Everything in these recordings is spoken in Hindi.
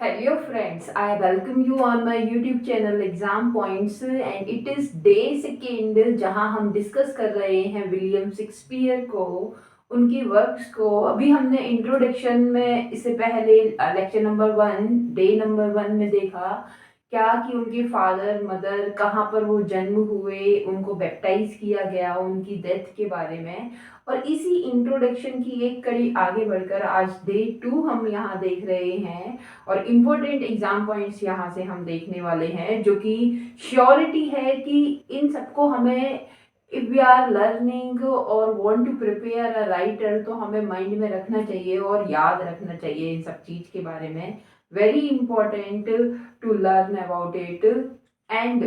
Hello friends, I welcome you on my YouTube channel Exam Points and it is day second जहां हम डिस्कस कर रहे हैं विलियम शेक्सपियर को, उनकी वर्क्स को। अभी हमने इंट्रोडक्शन में इससे पहले लेक्चर नंबर 1 डे नंबर 1 में देखा क्या कि उनके फादर मदर कहाँ पर वो जन्म हुए, उनको बैप्टाइज किया गया, उनकी डेथ के बारे में। और इसी इंट्रोडक्शन की एक कड़ी आगे बढ़कर आज डे 2 हम यहाँ देख रहे हैं और इम्पोर्टेंट एग्जाम पॉइंट्स यहाँ से हम देखने वाले हैं जो कि श्योरिटी है कि इन सबको हमें इफ़ वी आर लर्निंग और want to prepare a writer तो हमें माइंड में रखना चाहिए और याद रखना चाहिए इन सब चीज़ के बारे में। Very important to learn about it and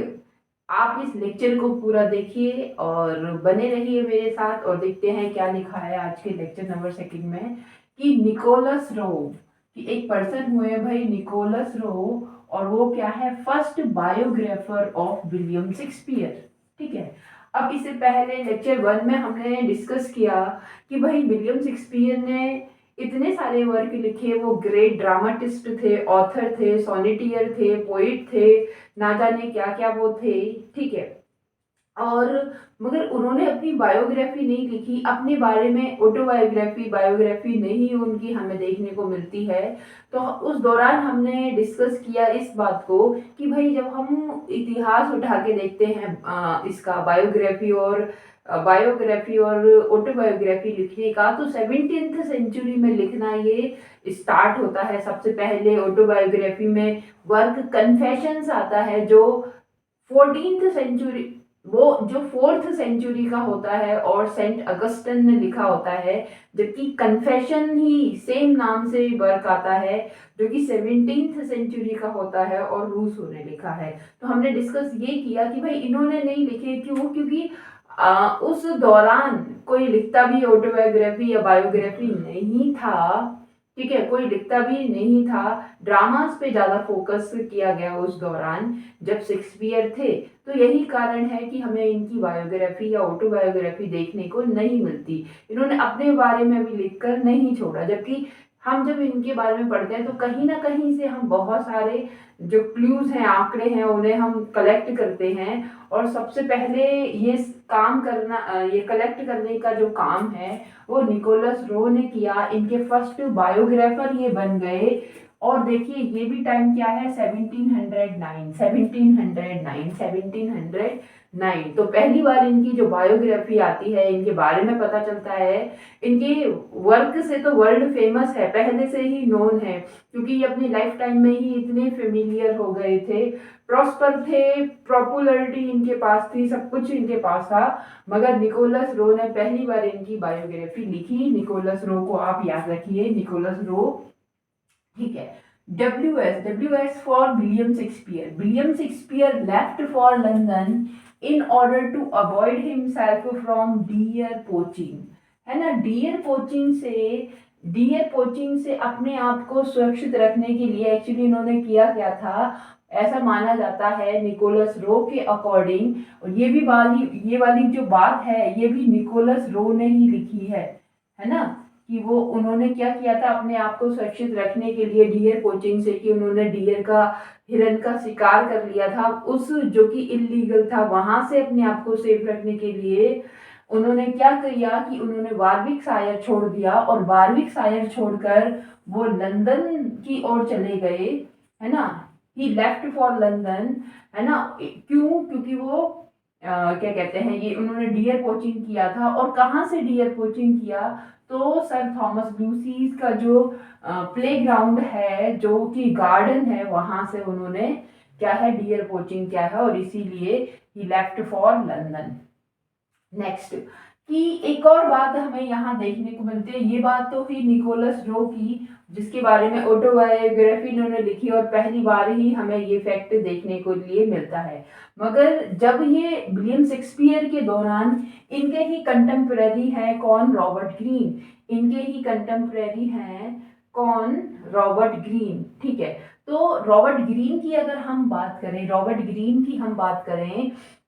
आप इस लेक्चर को पूरा देखिए और बने रहिए मेरे साथ और देखते हैं क्या लिखा है आज के लेक्चर नंबर सेकंड में कि निकोलस रो कि एक पर्सन हुए भाई निकोलस रो और वो क्या है first biographer of William Shakespeare. ठीक है, अब इससे पहले लेक्चर 1 में हमने डिस्कस किया कि भाई विलियम शेक्सपियर ने इतने सारे वर्क लिखे, वो ग्रेट ड्रामाटिस्ट थे, ऑथर थे, सोनेटियर थे, पोइट थे, ना जाने क्या क्या वो थे। ठीक है, और मगर उन्होंने अपनी बायोग्राफी नहीं लिखी, अपने बारे में ऑटोबायोग्राफी बायोग्राफी नहीं उनकी हमें देखने को मिलती है। तो उस दौरान हमने डिस्कस किया इस बात को कि भाई जब हम इतिहास उठा के देखते हैं इसका बायोग्राफी और ऑटोबायोग्राफी लिखने का, तो 17th सेंचुरी में लिखना ये स्टार्ट होता है। सबसे पहले ऑटोबायोग्राफी में वर्क कन्फेशंस आता है जो 14th सेंचुरी, वो जो 4th सेंचुरी का होता है और सेंट अगस्टिन ने लिखा होता है, जबकि कन्फेशन ही सेम नाम से वर्क आता है जो कि 17th सेंचुरी का होता है और रूसो ने लिखा है। तो हमने डिस्कस ये किया कि भाई इन्होंने नहीं लिखे, क्यों? क्योंकि उस दौरान कोई लिखता भी ऑटोबायोग्राफी या बायोग्राफी नहीं था। ठीक है, कोई लिखता भी नहीं था, ड्रामास पे ज़्यादा फोकस किया गया उस दौरान जब शेक्सपियर थे। तो यही कारण है कि हमें इनकी बायोग्राफी या ऑटोबायोग्राफी देखने को नहीं मिलती। इन्होंने अपने बारे में भी लिखकर नहीं छोड़ा, जबकि हम जब इनके बारे में पढ़ते हैं तो कहीं ना कहीं से हम बहुत सारे जो क्लूज हैं, आंकड़े हैं, उन्हें हम कलेक्ट करते हैं। और सबसे पहले ये काम करना, ये कलेक्ट करने का जो काम है वो निकोलस रो ने किया। इनके फर्स्ट बायोग्राफर ये बन गए। और देखिए ये भी टाइम क्या है, 1709 तो पहली बार इनकी जो बायोग्राफी आती है, इनके बारे में पता चलता है। इनके वर्क से तो वर्ल्ड फेमस है, पहले से ही नोन है, क्योंकि ये अपनी लाइफ टाइम में ही इतने फेमिलियर हो गए थे, प्रॉस्पर थे, पॉपुलैरिटी इनके पास थी, सब कुछ इनके पास था। मगर निकोलस रो ने पहली बार इनकी बायोग्राफी लिखी। निकोलस रो को आप याद रखिए, निकोलस रो। ठीक है, W S for William Shakespeare. William Shakespeare left for London in order to avoid himself from deer poaching. है ना, डियर पोचिंग से अपने आप को सुरक्षित रखने के लिए एक्चुअली इन्होंने किया क्या था, ऐसा माना जाता है निकोलस रो के अकॉर्डिंग। और ये वाली जो बात है ये भी निकोलस रो ने ही लिखी है ना, कि वो उन्होंने क्या किया था अपने आप को सुरक्षित रखने के लिए डियर पोचिंग से, कि उन्होंने डियर का, हिरन का शिकार कर लिया था, उस जो कि इलीगल था, वहां से अपने आप को सेफ रखने के लिए उन्होंने क्या किया कि उन्होंने वारविकशायर छोड़ दिया और वारविकशायर छोड़कर वो लंदन की ओर चले गए। है ना, ही लेफ्ट फॉर लंदन। है ना, क्यों? क्योंकि वो क्या कहते हैं, ये उन्होंने डियर पोचिंग किया था। और कहाँ से डियर पोचिंग किया? तो सर थॉमस ब्लूसीज का जो प्लेग्राउंड है, जो कि गार्डन है, वहां से उन्होंने क्या है, डियर पोचिंग किया है, और इसीलिए ही लेफ्ट फॉर लंदन। नेक्स्ट कि एक और बात हमें यहाँ देखने को मिलती है, ये बात तो हुई निकोलस रो की, जिसके बारे में ऑटोबायोग्राफी इन्होंने लिखी और पहली बार ही हमें ये फैक्ट देखने को लिए मिलता है। मगर जब ये विलियम शेक्सपियर के दौरान इनके ही कंटेम्पररी हैं कौन, रॉबर्ट ग्रीन। इनके ही कंटेम्पररी हैं कौन, रॉबर्ट ग्रीन। ठीक है, तो रॉबर्ट ग्रीन की अगर हम बात करें,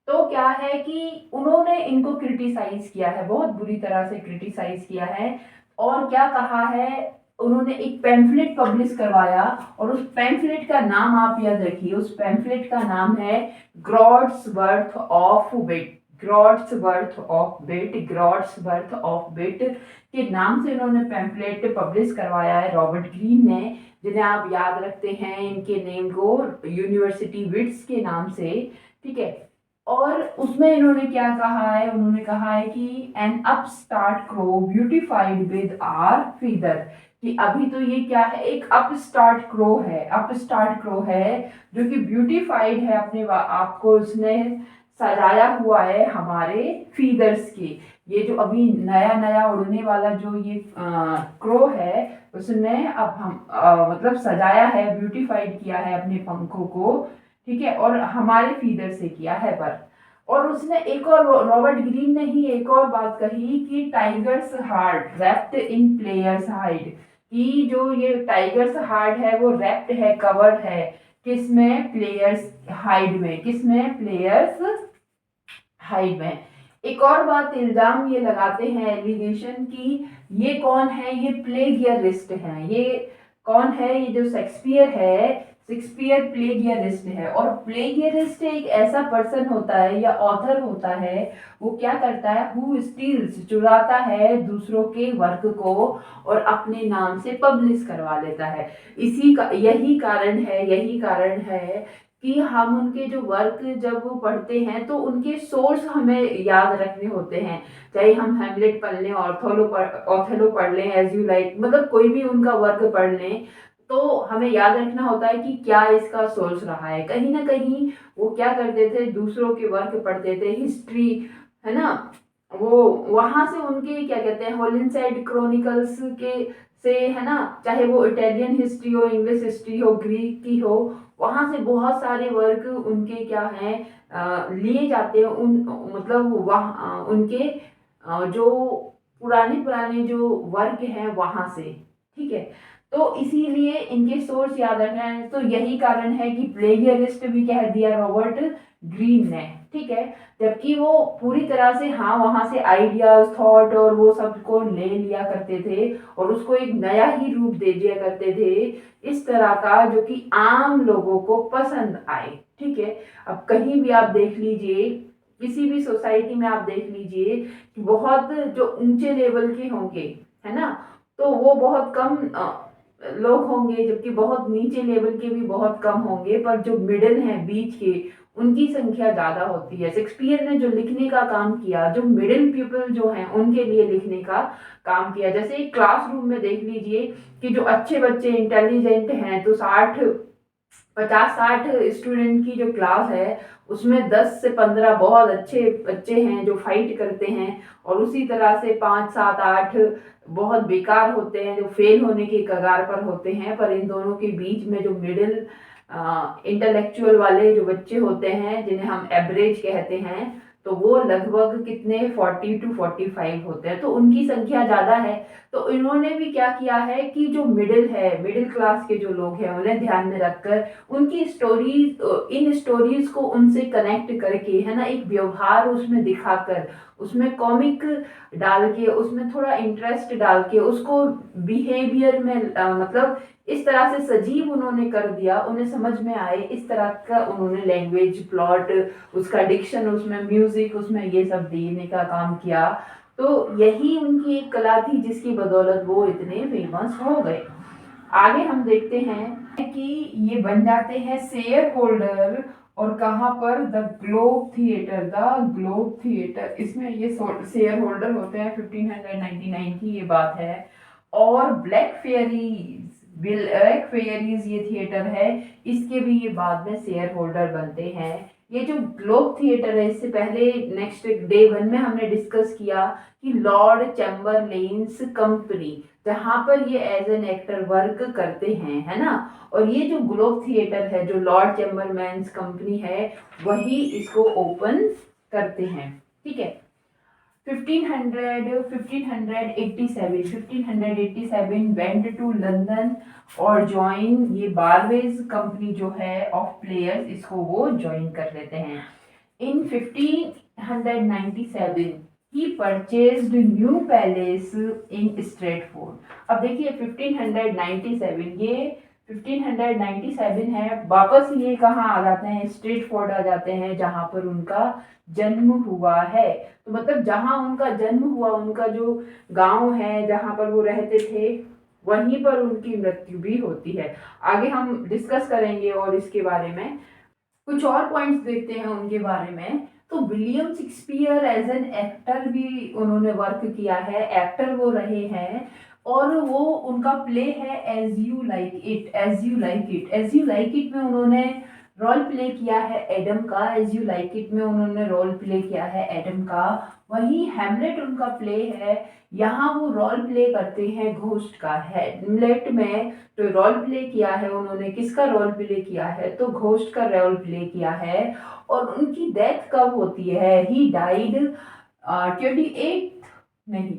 तो क्या है कि उन्होंने इनको क्रिटिसाइज किया है, बहुत बुरी तरह से क्रिटिसाइज किया है। और क्या कहा है, उन्होंने एक पैम्फलेट पब्लिश करवाया और उस पैम्फलेट का नाम आप याद रखिए, उस पैम्फलेट का नाम है Groats worth of Wit. Groats worth of Wit, Groats worth of Wit के नाम से इन्होंने पैम्फलेट पब्लिश करवाया है रॉबर्ट ग्रीन ने, जिन्हें आप याद रखते हैं इनके नेम को यूनिवर्सिटी विट्स के नाम से, ठीक है। और उसमें इन्होंने क्या कहा है, उन्होंने कहा है कि an upstart crow beautified with our feather, कि अभी तो ये क्या है, एक अपस्टार्ट क्रो है, अपस्टार्ट क्रो है जो कि ब्यूटिफाइड है, अपने आप को उसने सजाया हुआ है हमारे फीदर्स के। ये जो अभी नया नया उड़ने वाला जो ये क्रो है, उसने अब हम मतलब सजाया है, ब्यूटिफाइड किया है अपने पंखों को, ठीक है, और हमारे फीदर से किया है पर। और उसने एक और, रॉबर्ट ग्रीन ने ही एक और बात कही कि tigers heart wrapped in players hide, कि जो ये टाइगर्स हार्ट है वो रैप्ड है, कवर्ड है किसमें, प्लेयर्स हाइड में, किसमें, प्लेयर्स हाइड में। एक और बात इल्जाम ये लगाते हैं एलिगेशन की, ये कौन है, ये प्लेगियरिस्ट है, ये कौन है, ये जो शेक्सपियर है, शेक्सपियर प्लेगियरिस्ट है। और प्लेगियरिस्ट एक ऐसा पर्सन होता है या ऑथर होता है, वो क्या करता है, हु स्टील्स, चुराता है दूसरों के वर्क को और अपने नाम से पब्लिश करवा लेता है। इसी का यही कारण है कि हम उनके जो वर्क जब वो पढ़ते हैं तो उनके सोर्स हमें याद रखने होते हैं, चाहे हम हैमलेट पढ़ लें, ऑथेलो पढ़ लें, एज यू लाइक, मतलब कोई भी उनका वर्क पढ़ लें, तो हमें याद रखना होता है कि क्या इसका सोर्स रहा है। कहीं ना कहीं वो क्या करते थे, दूसरों के वर्क पढ़ते थे, हिस्ट्री है ना, वो वहां से उनके क्या कहते हैं, होलिनसाइड क्रॉनिकल्स के से, है ना, चाहे वो इटालियन हिस्ट्री हो, इंग्लिश हिस्ट्री हो, ग्रीक की हो, वहां से बहुत सारे वर्क उनके क्या हैं लिए जाते हैं, उन मतलब वहाँ उनके जो पुराने पुराने जो वर्क हैं वहां से, ठीक है। तो इसीलिए इनके सोर्स याद रखना है। तो यही कारण है कि प्लेगियरिस्ट भी कह दिया रॉबर्ट ग्रीन ने, ठीक है, जबकि वो पूरी तरह से हाँ वहां से आइडियाज, थॉट और वो सब को ले लिया करते थे और उसको एक नया ही रूप दे दिया करते थे, इस तरह का जो कि आम लोगों को पसंद आए, ठीक है। अब कहीं भी आप देख लीजिए, किसी भी सोसाइटी में आप देख लीजिए कि बहुत जो ऊंचे लेवल के होंगे, है ना, तो वो बहुत कम लोग होंगे, जबकि बहुत नीचे लेवल के भी बहुत कम होंगे, पर जो मिडिल हैं, बीच के, उनकी संख्या ज्यादा होती है। शेक्सपियर ने जो लिखने का काम किया, जो मिडिल पीपल जो हैं उनके लिए लिखने का काम किया। जैसे एक क्लासरूम में देख लीजिए कि जो अच्छे बच्चे इंटेलिजेंट हैं, तो 50-60 स्टूडेंट की जो क्लास है उसमें 10 से 15 बहुत अच्छे बच्चे हैं जो फाइट करते हैं, और उसी तरह से 5-7-8 बहुत बेकार होते हैं जो फेल होने के कगार पर होते हैं। पर इन दोनों के बीच में जो मिडिल इंटेलेक्चुअल वाले जो बच्चे होते हैं, जिन्हें हम एवरेज कहते हैं, तो वो लगभग कितने 40 to 45 होते हैं, तो उनकी संख्या ज्यादा है। तो इन्होंने भी क्या किया है कि जो मिडिल है, मिडिल क्लास के जो लोग हैं, उन्हें ध्यान में रखकर उनकी स्टोरीज, इन स्टोरीज को उनसे कनेक्ट करके, है ना, एक व्यवहार उसमें दिखाकर, उसमें कॉमिक डाल के, उसमें थोड़ा इंटरेस्ट डाल के, उसको बिहेवियर में मतलब इस तरह से सजीव उन्होंने कर दिया, उन्हें समझ में आए इस तरह का उन्होंने लैंग्वेज, प्लॉट, उसका डिक्शन, उसमें म्यूजिक, उसमें ये सब देने का काम किया। तो यही उनकी एक कला थी जिसकी बदौलत वो इतने फेमस हो गए। आगे हम देखते हैं कि ये बन जाते हैं शेयर होल्डर, और कहाँ पर, the globe theatre, the globe theatre, इसमें ये शेयर होल्डर होते हैं। 1599 की ये बात है। और ब्लैक फेयरीज ये थिएटर है, इसके भी ये बाद में शेयर होल्डर बनते हैं। ये जो ग्लोब थिएटर है, इससे पहले नेक्स्ट डे 1 में हमने डिस्कस किया कि लॉर्ड चैम्बरलेन्स कंपनी, जहां पर ये एज एन एक्टर वर्क करते हैं, है ना। और ये जो ग्लोब थिएटर है, जो लॉर्ड चैम्बरलेन्स कंपनी है, वही इसको ओपन करते हैं, ठीक है। 1587 वेंट टू लंदन और ज्वाइन, ये बारवेज कंपनी जो है ऑफ प्लेयर्स, इसको वो ज्वाइन कर लेते हैं। इन 1597 ही परचेज्ड न्यू पैलेस इन स्ट्रेटफोर्ड। अब देखिए 1597, ये 1597 है, वापस ये कहाँ आ जाते हैं, स्ट्रेटफोर्ड आ जाते हैं जहां पर उनका जन्म हुआ है। तो मतलब जहां उनका जन्म हुआ, उनका जो गांव है जहां पर वो रहते थे, वहीं पर उनकी मृत्यु भी होती है। आगे हम डिस्कस करेंगे और इसके बारे में कुछ और पॉइंट्स देखते हैं उनके बारे में। तो William Shakespeare as an actor भी उन्होंने वर्क किया है, एक्टर वो रहे हैं। और वो उनका प्ले है as you like it, as you like it, as you like it में उन्होंने रोल प्ले किया है एडम का, एज यू लाइक इट में उन्होंने रोल प्ले किया है एडम का। वही हेमलेट उनका प्ले है, यहाँ वो रोल प्ले करते हैं घोस्ट का। हेमलेट में तो रोल प्ले किया है उन्होंने, किसका रोल प्ले किया है, तो घोस्ट का रोल प्ले किया है। और उनकी डेथ कब होती है, ही डाइड 28 नहीं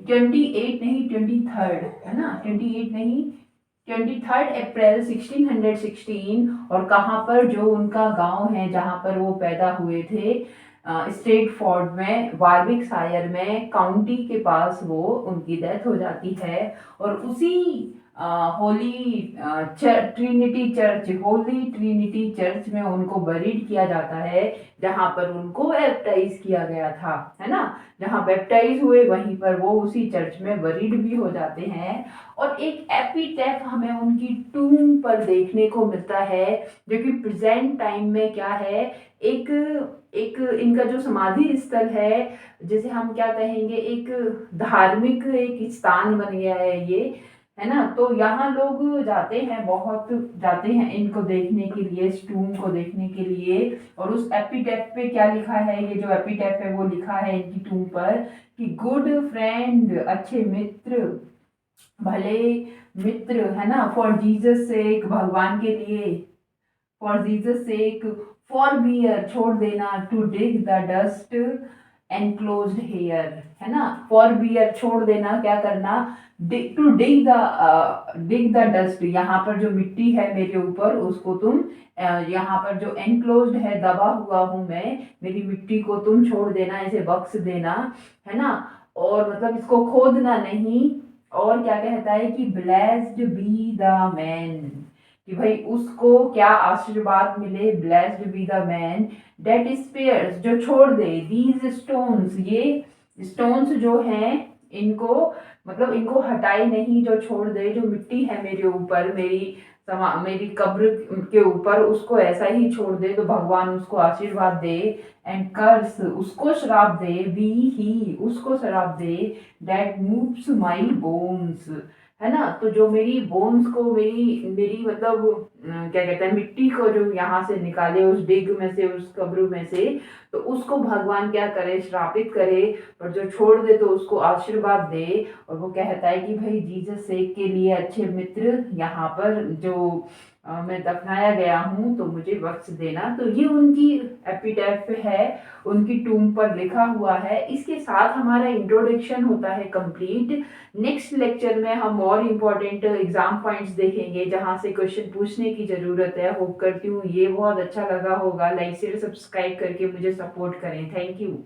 23rd, है ना, 28 नहीं 23 अप्रैल 1616। और कहाँ पर, जो उनका गांव है जहाँ पर वो पैदा हुए थे, स्ट्रेटफोर्ड में, वार्विकशायर में, काउंटी के पास वो उनकी डेथ हो जाती है। और उसी होली होली ट्रिनिटी चर्च में उनको बरीड किया जाता है, जहां पर उनको बैप्टाइज किया गया था, है ना। जहां बैप्टाइज हुए वहीं पर वो उसी चर्च में बरीड भी हो जाते हैं। और एक एपिटैफ हमें उनकी टूम पर देखने को मिलता है, जो कि प्रेजेंट टाइम में क्या है, एक एक इनका जो समाधि स्थल है, जिसे हम क्या कहेंगे, एक धार्मिक एक स्थान बन गया है ये, है ना। तो यहाँ लोग जाते हैं, बहुत जाते हैं इनको देखने के लिए, इस टूम को देखने के लिए। और उस एपिटैफ पे क्या लिखा है, ये जो एपिटैफ है वो लिखा है इनकी टूम पर कि गुड फ्रेंड, अच्छे मित्र, भले मित्र, है ना, फॉर जीसस सेक, भगवान के लिए, for Jesus sake, forbear, छोड़ देना, to dig the dust enclosed here, है ना। फॉर बियर, छोड़ देना, क्या करना, टू डिग द डस्ट, यहाँ पर जो मिट्टी है मेरे ऊपर उसको तुम, यहाँ पर जो एनक्लोज्ड है, दबा हुआ हूं मैं, मेरी मिट्टी को तुम छोड़ देना, इसे बख्श देना, है ना। और मतलब इसको खोदना नहीं। और क्या कहता है कि ब्लेस्ड बी द मैन, कि भाई उसको क्या आशीर्वाद मिले, blessed be the man that spares, जो छोड़ दे, दीज स्टोन्स, ये स्टोन्स जो हैं इनको, मतलब इनको हटाए नहीं, जो छोड़ दे, जो मिट्टी है मेरे ऊपर, मेरी कब्र के ऊपर, उसको ऐसा ही छोड़ दे, तो भगवान उसको आशीर्वाद दे। एंड कर्स, उसको श्राप दे, बी ही, उसको श्राप दे, दैट मूव्स माई बोन्स, है ना। तो जो मेरी बोन्स को, मेरी मेरी मतलब क्या कहते हैं, मिट्टी को जो यहाँ से निकाले, उस डिग में से, उस कब्र में से, तो उसको भगवान क्या करे, श्रापित करे। और जो छोड़ दे तो उसको आशीर्वाद दे। और वो कहता है कि भाई जीसस सेक के लिए, अच्छे मित्र, यहाँ पर जो मैं दफनाया गया हूँ, तो मुझे बख्श देना। तो ये उनकी एपिटैफ है, उनकी टूम पर लिखा हुआ है। इसके साथ हमारा इंट्रोडक्शन होता है कंप्लीट। नेक्स्ट लेक्चर में हम और इम्पोर्टेंट एग्जाम पॉइंट्स देखेंगे, जहां से क्वेश्चन पूछने की जरूरत है। होप करती हूँ ये बहुत अच्छा लगा होगा। लाइक शेयर सब्सक्राइब करके मुझे सपोर्ट करें। Thank you.